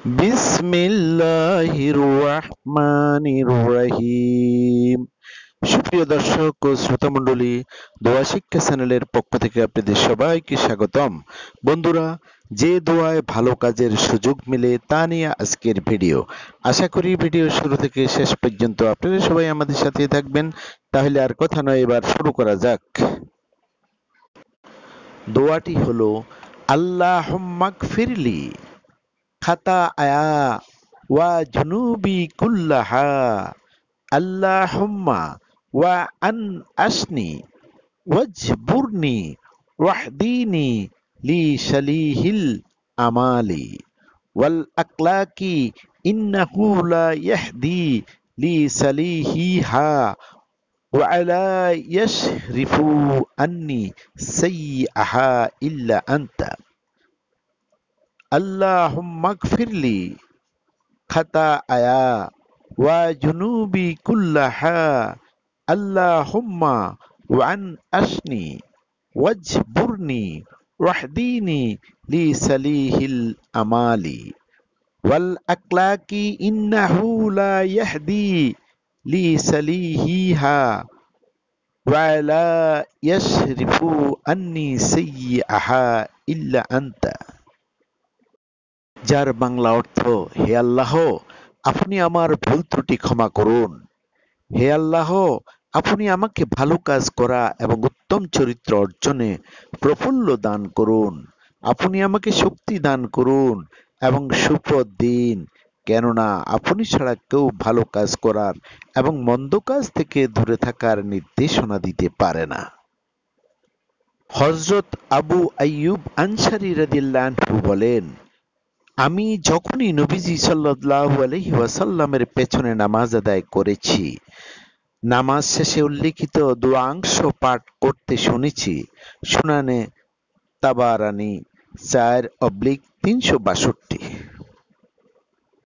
বিসমিল্লাহির রহমানির রহিম। সুপ্রিয় দর্শক ও শ্রোতামণ্ডলী, দোয়া শিক্ষা চ্যানেলের পক্ষ থেকে আপনাদের সবাইকে স্বাগতম। বন্ধুরা, যে দোয়ায় ভালো কাজের সুযোগ মিলে তা নিয়ে আজকের ভিডিও। আশা করি ভিডিও শুরু থেকে শেষ পর্যন্ত আপনারা সবাই আমাদের সাথে থাকবেন। তাহলে আর কথা নয়, এবার শুরু করা যাক। দোয়াটি হলো আল্লাহুম্মাগফিরলি খাতাআয়া ওয়া যুনুবি কুল্লাহা, আল্লাহুম্মা ওয়া আন আসনি ওয়াজবুরনি ওয়াহদিনি লি সালিহিল আমালি ওয়াল আকলাকি ইন্নাহু লা ইয়াহদি লি সালিহিহা ওয়া লা ইয়াশরিফু আন্নি সাইয়্যাহা ইল্লা আনতা। আল্লাহুম্মাগফিরলি খাতাআয়া ওয়া যুনুবি কুল্লাহা, আল্লাহুম্মা ওয়া আন আসনি ওয়াজবুরনি ওয়াহদিনি লি সালিহিল আমালি ওয়াল আকলাকি ইন্নাহু লা ইয়াহদি লি সালিহিহা ওয়া লা ইয়াশরিফু আন্নি সাইয়্যাহা ইল্লা আনতা। যার বাংলা অর্থ, হে আল্লাহ, আপনি আমার ভুল ত্রুটি ক্ষমা করুন। হে আল্লাহ, আপনি আমাকে ভালো কাজ করা এবং উত্তম চরিত্র অর্জনে প্রফুল্ল দান করুন। আপনি আমাকে শক্তি দান করুন এবং সুপথ দিন, কেননা আপনি ছাড়া কেউ ভালো কাজ করার এবং মন্দ কাজ থেকে দূরে থাকার নির্দেশনা দিতে পারে না। হযরত আবু আইয়ুব আনসারী রাদিয়াল্লাহু আনহু বলেন, আমি যখনই নবীজি সাল্লাল্লাহু আলাইহি ওয়াসাল্লামের পেছনে নামাজ আদায় করেছি, নামাজ শেষে উল্লিখিত দোয়াংশ পাঠ করতে শুনেছি। সুনানে তাবারানী 4/362।